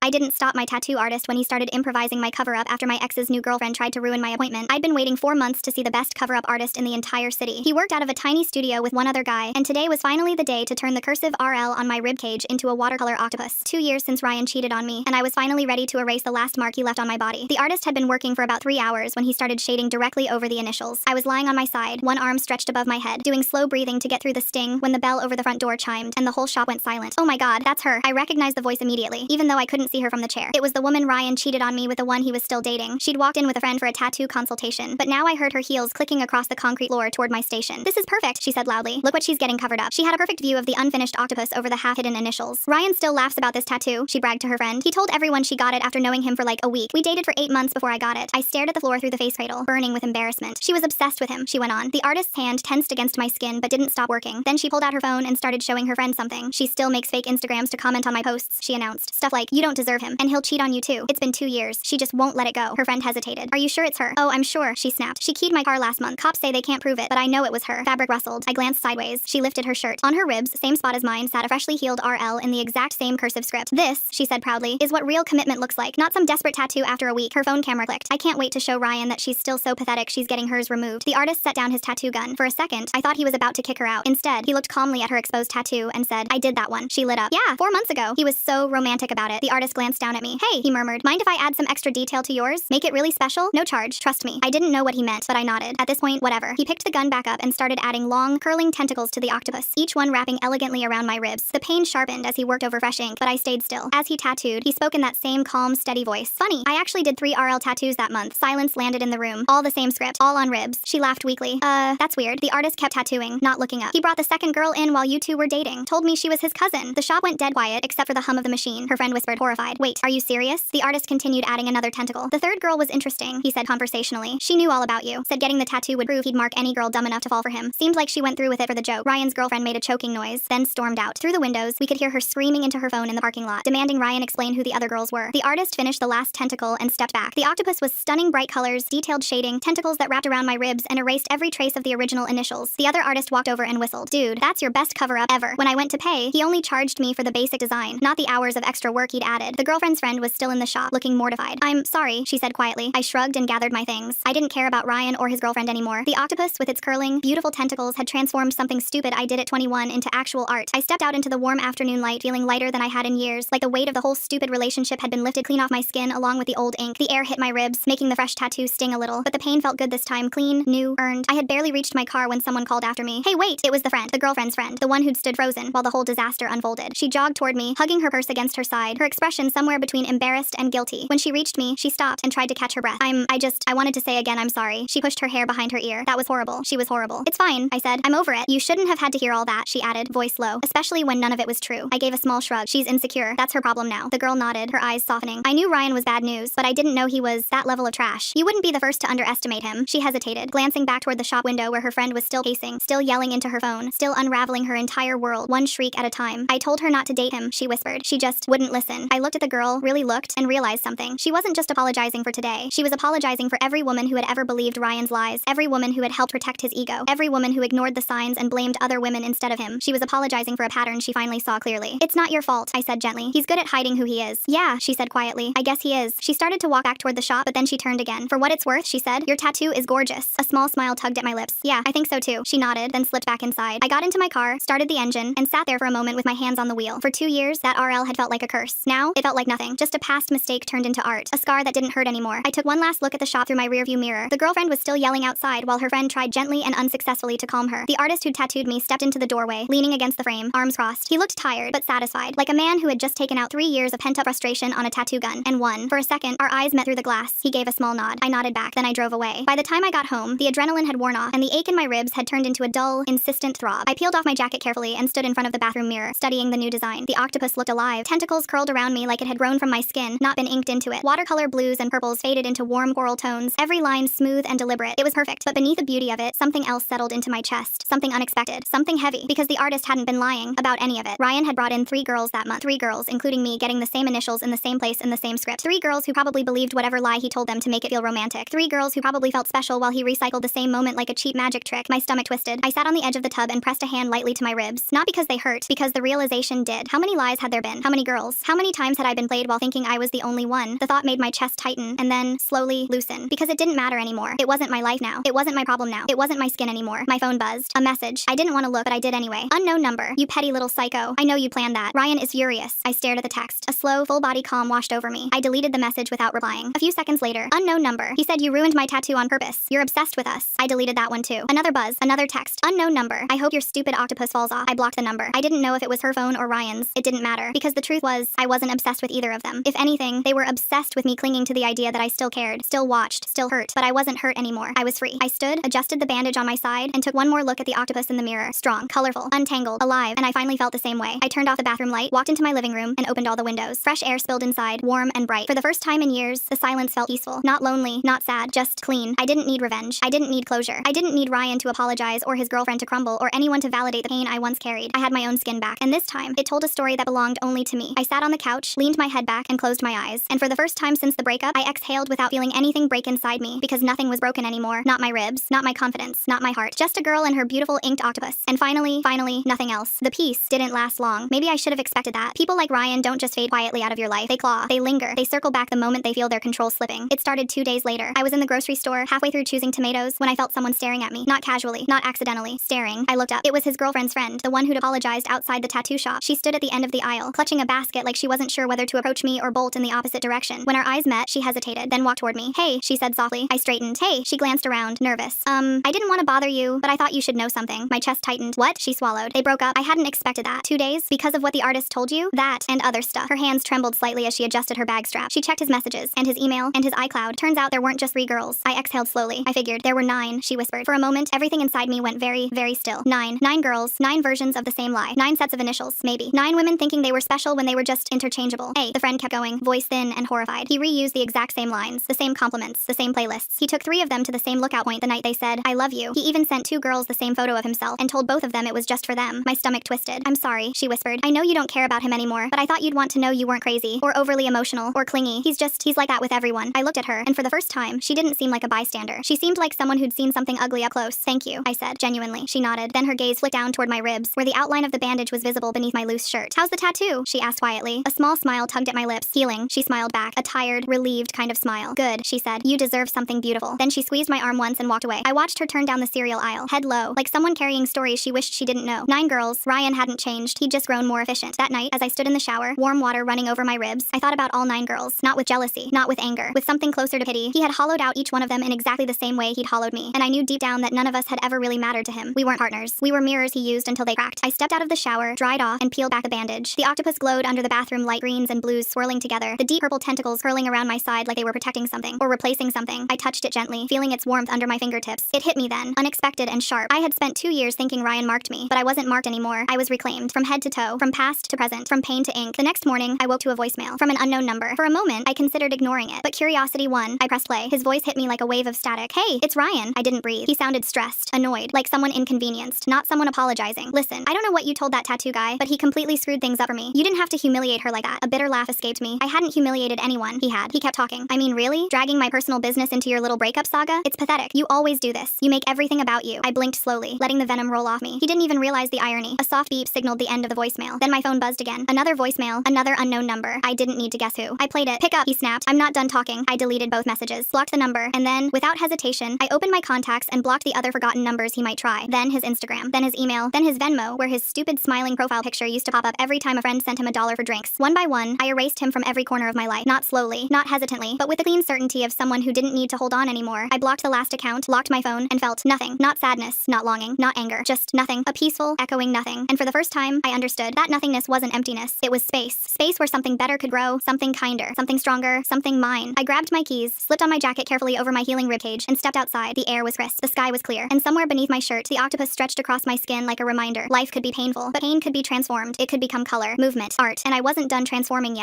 I didn't stop my tattoo artist when he started improvising my cover-up after my ex's new girlfriend tried to ruin my appointment. I'd been waiting 4 months to see the best cover-up artist in the entire city. He worked out of a tiny studio with one other guy, and today was finally the day to turn the cursive RL on my ribcage into a watercolor octopus. 2 years since Ryan cheated on me, and I was finally ready to erase the last mark he left on my body. The artist had been working for about 3 hours when he started shading directly over the initials. I was lying on my side, one arm stretched above my head, doing slow breathing to get through the sting when the bell over the front door chimed, and the whole shop went silent. Oh my god, that's her. I recognized the voice immediately, even though I couldn't see her from the chair. It was the woman Ryan cheated on me with, the one he was still dating. She'd walked in with a friend for a tattoo consultation, but now I heard her heels clicking across the concrete floor toward my station. This is perfect, she said loudly. Look what she's getting covered up. She had a perfect view of the unfinished octopus over the half-hidden initials. Ryan still laughs about this tattoo, she bragged to her friend. He told everyone she got it after knowing him for like a week. We dated for 8 months before I got it. I stared at the floor through the face cradle, burning with embarrassment. She was obsessed with him, she went on. The artist's hand tensed against my skin but didn't stop working. Then she pulled out her phone and started showing her friend something. She still makes fake Instagrams to comment on my posts, she announced. Stuff like, you don't deserve him, and he'll cheat on you too. It's been 2 years. She just won't let it go. Her friend hesitated. Are you sure it's her? Oh, I'm sure, she snapped. She keyed my car last month. Cops say they can't prove it, but I know it was her. Fabric rustled. I glanced sideways. She lifted her shirt. On her ribs, same spot as mine, sat a freshly healed RL in the exact same cursive script. This, she said proudly, is what real commitment looks like, not some desperate tattoo after a week. Her phone camera clicked. I can't wait to show Ryan that she's still so pathetic she's getting hers removed. The artist set down his tattoo gun. For a second, I thought he was about to kick her out. Instead, he looked calmly at her exposed tattoo and said, I did that one. She lit up. Yeah, 4 months ago. He was so romantic about it. The artist glanced down at me. Hey, he murmured. Mind if I add some extra detail to yours? Make it really special? No charge. Trust me. I didn't know what he meant, but I nodded. At this point, whatever. He picked the gun back up and started adding long, curling tentacles to the octopus, each one wrapping elegantly around my ribs. The pain sharpened as he worked over fresh ink, but I stayed still. As he tattooed, he spoke in that same calm, steady voice. Funny, I actually did 3 RL tattoos that month. Silence landed in the room. All the same script, all on ribs. She laughed weakly. That's weird. The artist kept tattooing, not looking up. He brought the second girl in while you two were dating. Told me she was his cousin. The shop went dead quiet, except for the hum of the machine. Her friend whispered, horrified. Wait, are you serious? The artist continued adding another tentacle. The third girl was interesting, he said conversationally. She knew all about you. Said getting the tattoo would prove he'd mark any girl dumb enough to fall for him. Seemed like she went through with it for the joke. Ryan's girlfriend made a choking noise, then stormed out. Through the windows, we could hear her screaming into her phone in the parking lot, demanding Ryan explain who the other girls were. The artist finished the last tentacle and stepped back. The octopus was stunning bright colors, detailed shading, tentacles that wrapped around my ribs and erased every trace of the original initials. The other artist walked over and whistled. Dude, that's your best cover-up ever. When I went to pay, he only charged me for the basic design, not the hours of extra work he'd added. The girlfriend's friend was still in the shop, looking mortified. I'm sorry, she said quietly. I shrugged and gathered my things. I didn't care about Ryan or his girlfriend anymore. The octopus, with its curling, beautiful tentacles, had transformed something stupid I did at 21 into actual art. I stepped out into the warm afternoon light, feeling lighter than I had in years, like the weight of the whole stupid relationship had been lifted clean off my skin along with the old ink. The air hit my ribs, making the fresh tattoo sting a little, but the pain felt good this time, clean, new, earned. I had barely reached my car when someone called after me. Hey, wait! It was the friend, the girlfriend's friend, the one who'd stood frozen while the whole disaster unfolded. She jogged toward me, hugging her purse against her side, her expression somewhere between embarrassed and guilty. When she reached me, she stopped and tried to catch her breath. I wanted to say again I'm sorry. She pushed her hair behind her ear. That was horrible. She was horrible. It's fine, I said. I'm over it. You shouldn't have had to hear all that, she added, voice low, especially when none of it was true. I gave a small shrug. She's insecure. That's her problem now. The girl nodded, her eyes softening. I knew Ryan was bad news, but I didn't know he was that level of trash. You wouldn't be the first to underestimate him. She hesitated, glancing back toward the shop window where her friend was still pacing, still yelling into her phone, still unraveling her entire world, one shriek at a time. I told her not to date him, she whispered. She just wouldn't listen. I looked at the girl, really looked, and realized something. She wasn't just apologizing for today. She was apologizing for every woman who had ever believed Ryan's lies, every woman who had helped protect his ego, every woman who ignored the signs and blamed other women instead of him. She was apologizing for a pattern she finally saw clearly. It's not your fault, I said gently. He's good at hiding who he is. Yeah, she said quietly. I guess he is. She started to walk back toward the shop, but then she turned again. For what it's worth, she said, your tattoo is gorgeous. A small smile tugged at my lips. Yeah, I think so too. She nodded, then slipped back inside. I got into my car, started the engine, and sat there for a moment with my hands on the wheel. For 2 years, that RL had felt like a curse. Now, it felt like nothing. Just a past mistake turned into art. A scar that didn't hurt anymore. I took one last look at the shop through my rearview mirror. The girlfriend was still yelling outside while her friend tried gently and unsuccessfully to calm her. The artist who'd tattooed me stepped into the doorway, leaning against the frame, arms crossed. He looked tired, but satisfied, like a man who had just taken out 3 years of pent-up frustration on a tattoo gun, and won. For a second, our eyes met through the glass. He gave a small nod. I nodded back, then I drove away. By the time I got home, the adrenaline had worn off, and the ache in my ribs had turned into a dull, insistent throb. I peeled off my jacket carefully and stood in front of the bathroom mirror, studying the new design. The octopus looked alive. Tentacles curled around me like it had grown from my skin, not been inked into it. Watercolor blues and purples faded into warm coral tones, every line smooth and deliberate. It was perfect, but beneath the beauty of it, something else settled into my chest. Something unexpected. Something heavy, because the artist hadn't been lying about any of it. Ryan had brought in 3 girls that month. 3 girls, including me, getting the same initials in the same place in the same script. 3 girls who probably believed whatever lie he told them to make it feel romantic. 3 girls who probably felt special while he recycled the same moment like a cheap magic trick. My stomach twisted. I sat on the edge of the tub and pressed a hand lightly to my ribs. Not because they hurt, because the realization did. How many lies had there been? How many girls? How many times times had I been played while thinking I was the only one? The thought made my chest tighten and then slowly loosen. Because it didn't matter anymore. It wasn't my life now. It wasn't my problem now. It wasn't my skin anymore. My phone buzzed. A message. I didn't want to look, but I did anyway. Unknown number. You petty little psycho. I know you planned that. Ryan is furious. I stared at the text. A slow, full-body calm washed over me. I deleted the message without replying. A few seconds later. Unknown number. He said you ruined my tattoo on purpose. You're obsessed with us. I deleted that one too. Another buzz. Another text. Unknown number. I hope your stupid octopus falls off. I blocked the number. I didn't know if it was her phone or Ryan's. It didn't matter. Because the truth was, I wasn't obsessed with either of them. If anything, they were obsessed with me clinging to the idea that I still cared, still watched, still hurt. But I wasn't hurt anymore. I was free. I stood, adjusted the bandage on my side, and took one more look at the octopus in the mirror. Strong, colorful, untangled, alive, and I finally felt the same way. I turned off the bathroom light, walked into my living room, and opened all the windows. Fresh air spilled inside, warm and bright. For the first time in years, the silence felt peaceful. Not lonely, not sad, just clean. I didn't need revenge. I didn't need closure. I didn't need Ryan to apologize or his girlfriend to crumble or anyone to validate the pain I once carried. I had my own skin back, and this time, it told a story that belonged only to me. I sat on the couch, leaned my head back, and closed my eyes. And for the first time since the breakup, I exhaled without feeling anything break inside me because nothing was broken anymore. Not my ribs, not my confidence, not my heart. Just a girl and her beautiful inked octopus. And finally, nothing else. The peace didn't last long. Maybe I should have expected that. People like Ryan don't just fade quietly out of your life. They claw, they linger, they circle back the moment they feel their control slipping. It started 2 days later. I was in the grocery store, halfway through choosing tomatoes, when I felt someone staring at me. Not casually, not accidentally, staring. I looked up. It was his girlfriend's friend, the one who'd apologized outside the tattoo shop. She stood at the end of the aisle, clutching a basket like she wasn't sure whether to approach me or bolt in the opposite direction. When our eyes met, she hesitated, then walked toward me. Hey, she said softly. I straightened. Hey, she glanced around, nervous. I didn't want to bother you, but I thought you should know something. My chest tightened. What? She swallowed. They broke up. I hadn't expected that. 2 days? Because of what the artist told you? That and other stuff. Her hands trembled slightly as she adjusted her bag strap. She checked his messages, and his email, and his iCloud. Turns out there weren't just 3 girls. I exhaled slowly. I figured there were 9, she whispered. For a moment, everything inside me went very, very still. 9. 9 girls. 9 versions of the same lie. 9 sets of initials, maybe. 9 women thinking they were special when they were just interchangeable. The friend kept going, voice thin and horrified. He reused the exact same lines, the same compliments, the same playlists. He took 3 of them to the same lookout point the night they said, I love you. He even sent 2 girls the same photo of himself and told both of them it was just for them. My stomach twisted. I'm sorry, she whispered. I know you don't care about him anymore, but I thought you'd want to know you weren't crazy, or overly emotional, or clingy. He's like that with everyone. I looked at her, and for the first time, she didn't seem like a bystander. She seemed like someone who'd seen something ugly up close. Thank you, I said, genuinely. She nodded. Then her gaze flicked down toward my ribs, where the outline of the bandage was visible beneath my loose shirt. How's the tattoo? She asked quietly. A small smile tugged at my lips. Healing, she smiled back. A tired, relieved kind of smile. Good, she said. You deserve something beautiful. Then she squeezed my arm once and walked away. I watched her turn down the cereal aisle, head low, like someone carrying stories she wished she didn't know. 9 girls. Ryan hadn't changed. He'd just grown more efficient. That night, as I stood in the shower, warm water running over my ribs, I thought about all 9 girls. Not with jealousy, not with anger, with something closer to pity. He had hollowed out each one of them in exactly the same way he'd hollowed me, and I knew deep down that none of us had ever really mattered to him. We weren't partners. We were mirrors he used until they cracked. I stepped out of the shower, dried off, and peeled back the bandage. The octopus glowed under the bathroom light, greens and blues swirling together, the deep purple tentacles curling around my side like they were protecting something, or replacing something. I touched it gently, feeling its warmth under my fingertips. It hit me then, unexpected and sharp. I had spent 2 years thinking Ryan marked me, but I wasn't marked anymore. I was reclaimed, from head to toe, from past to present, from pain to ink. The next morning, I woke to a voicemail from an unknown number. For a moment, I considered ignoring it, but curiosity won. I pressed play. His voice hit me like a wave of static. Hey, it's Ryan. I didn't breathe. He sounded stressed, annoyed, like someone inconvenienced, not someone apologizing. Listen, I don't know what you told that tattoo guy, but he completely screwed things up for me. You didn't have to humiliate her like that. A bitter laugh escaped me. I hadn't humiliated anyone. He had. He kept talking. I mean, really? Dragging my personal business into your little breakup saga? It's pathetic. You always do this. You make everything about you. I blinked slowly, letting the venom roll off me. He didn't even realize the irony. A soft beep signaled the end of the voicemail. Then my phone buzzed again. Another voicemail, another unknown number. I didn't need to guess who. I played it. Pick up, he snapped. I'm not done talking. I deleted both messages, blocked the number, and then, without hesitation, I opened my contacts and blocked the other forgotten numbers he might try. Then his Instagram, then his email, then his Venmo, where his stupid smiling profile picture used to pop up every time a friend sent him $1 for drinks. One by one, I erased him from every corner of my life. Not slowly, not hesitantly, but with the clean certainty of someone who didn't need to hold on anymore. I blocked the last account, locked my phone, and felt nothing. Not sadness, not longing, not anger, just nothing. A peaceful, echoing nothing. And for the first time, I understood that nothingness wasn't emptiness. It was space. Space where something better could grow, something kinder, something stronger, something mine. I grabbed my keys, slipped on my jacket carefully over my healing ribcage, and stepped outside. The air was crisp, the sky was clear, and somewhere beneath my shirt, the octopus stretched across my skin like a reminder. Life could be painful, but pain could be transformed. It could become color, movement, art, and I wasn't done transforming yet.